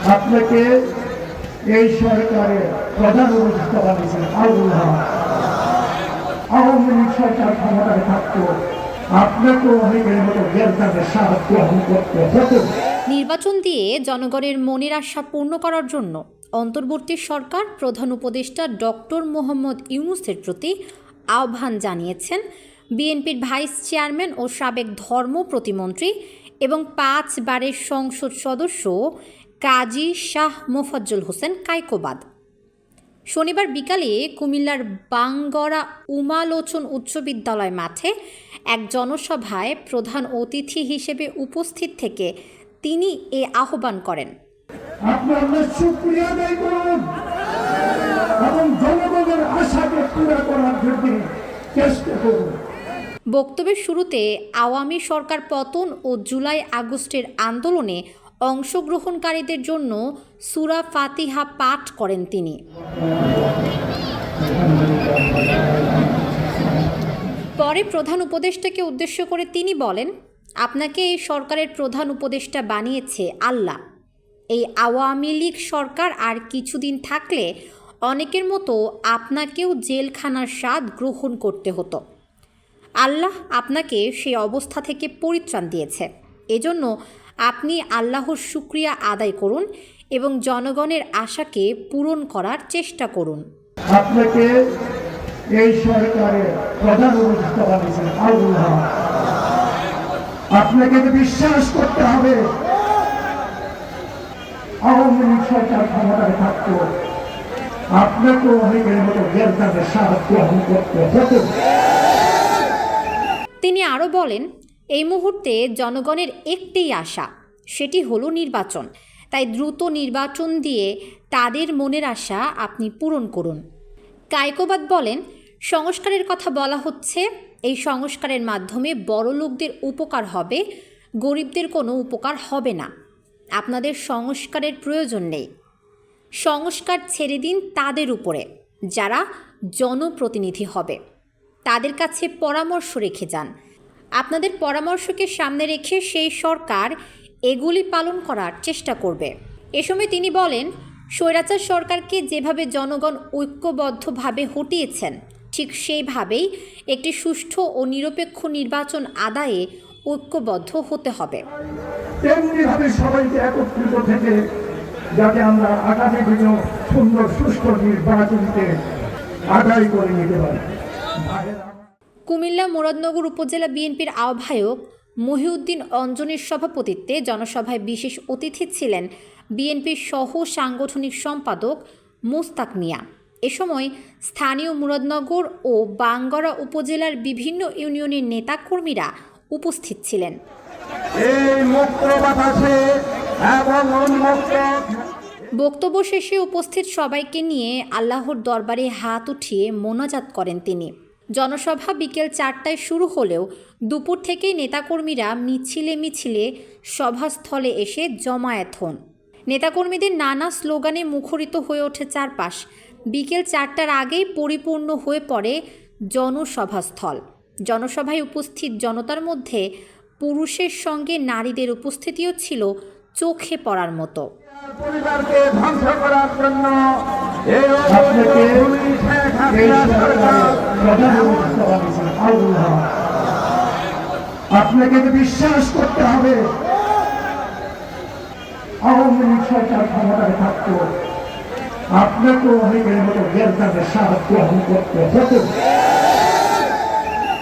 আপনাকে এই সরকারের প্রধান উপদেষ্টা বানিয়েছেন আল্লাহ। আওয়ামী লীগ সরকার ক্ষমতায় থাকতো, আপনাকেও অনেকের মতো গ্রেপ্তারের সাহায্য গ্রহণ করতে হতো। নির্বাচন দিয়ে জনগণের মনের আশা পূর্ণ করার জন্য অন্তর্বর্তী সরকার প্রধান উপদেষ্টা ডক্টর মোহাম্মদ ইউনূসের প্রতি আহ্বান জানিয়েছেন বিএনপির ভাইস চেয়ারম্যান ও সাবেক ধর্ম প্রতিমন্ত্রী এবং 5 বারের সংসদ সদস্য কাজী শাহ মোফাজ্জল হোসেন কায়কোবাদ। শনিবার বিকালে কুমিল্লার বাঙ্গরা উমালোচন উচ্চ বিদ্যালয় মাঠে এক জনসভায় প্রধান অতিথি হিসেবে উপস্থিত থেকে তিনি এ আহ্বান করেন। আপনারা শুকরিয়া আদায় করুন এবং জনগণের আশাকে পুরো করার জন্য চেষ্টা করুন। বক্তব্যের শুরুতে আওয়ামী সরকার পতন ও জুলাই আগস্টের আন্দোলনে অংশগ্রহণকারীদের জন্য সূরা ফাতিহা পাঠ করেন তিনি। পরে প্রধান উপদেষ্টাকে উদ্দেশ্য করে তিনি বলেন, আপনাকে এই সরকারের প্রধান উপদেষ্টা বানিয়েছে আল্লাহ। এই আওয়ামী লীগ সরকার আর কিছুদিন থাকলে অনেকের মতো আপনাকেও জেলখানার স্বাদ গ্রহণ করতে হতো। আল্লাহ আপনাকে সেই অবস্থা থেকে পরিত্রাণ দিয়েছে। এজন্য আপনি আল্লাহর শুকরিয়া আদায় করুন এবং জনগণের আশাকে পূরণ করার চেষ্টা করুন। আপনাকে এই সরকারের প্রধান উপদেষ্টা বানিয়েছেন আল্লাহ। আপনাকে বিশ্বাস করতে হবে আওয়ামী লীগ সরকার ক্ষমতায় থাকতো, আপনাকেও অনেকের মতো গ্রেপ্তারের সাহায্য গ্রহণ করতে হতো। তিনি আরও বলেন, এই মুহূর্তে জনগণের একটি আশা, সেটি হলো নির্বাচন। তাই দ্রুত নির্বাচন দিয়ে তাদের মনের আশা আপনি পূরণ করুন। কায়কোবাদ বলেন, সংস্কারের কথা বলা হচ্ছে, এই সংস্কারের মাধ্যমে বড়লোকদের উপকার হবে, গরিবদের কোনো উপকার হবে না। আপনাদের সংস্কারের প্রয়োজন নেই। সংস্কার ছেড়ে দিন তাদের উপরে যারা জনপ্রতিনিধি হবে, তাদের কাছে পরামর্শ রেখে যান। আপনাদের পরামর্শকে সামনে রেখে সেই সরকার এগুলি পালন করার চেষ্টা করবে। এ সময় তিনি বলেন, স্বৈরাচার সরকারকে যেভাবে জনগণ ঐক্যবদ্ধভাবে হটিয়েছেন, ঠিক সেইভাবেই একটি সুষ্ঠু ও নিরপেক্ষ নির্বাচন আদায়ে ঐক্যবদ্ধ হতে হবে। তেমনিভাবে সবাইকে একত্রিত থেকে যাতে আমরা আগামী দিনেও সুন্দর সুষ্ঠু নির্বাচনকে আদায় করে নিতে পারি। কুমিল্লা মুরাদনগর উপজেলা বিএনপির আহ্বায়ক মহিউদ্দিন অঞ্জনের সভাপতিত্বে জনসভায় বিশেষ অতিথি ছিলেন বিএনপির সহ সাংগঠনিক সম্পাদক মুস্তাক মিয়া। এ সময় স্থানীয় মুরাদনগর ও বাঙ্গরা উপজেলার বিভিন্ন ইউনিয়নের নেতাকর্মীরা উপস্থিত ছিলেন। বক্তব্য শেষে উপস্থিত সবাইকে নিয়ে আল্লাহর দরবারে হাত উঠিয়ে মোনাজাত করেন তিনি। জনসভা বিকেল 4টায় শুরু হলেও দুপুর থেকেই নেতাকর্মীরা মিছিলে মিছিলে সভাস্থলে এসে জমায়েত হন। নেতাকর্মীদের নানা স্লোগানে মুখরিত হয়ে ওঠে চারপাশ। বিকেল 4টার আগেই পরিপূর্ণ হয়ে পড়ে জনসভাস্থল। জনসভায় উপস্থিত জনতার মধ্যে পুরুষের সঙ্গে নারীদের উপস্থিতিও ছিল চোখে পড়ার মতো। পরিবারকে ধ্বংস করার জন্য আপনাকে বিশ্বাস করতে হবে আওয়ামী লীগ সরকার ক্ষমতায় থাকতো, আপনাকেও অনেকের মতো গ্রেপ্তারের সাহায্য গ্রহণ করতে হতো।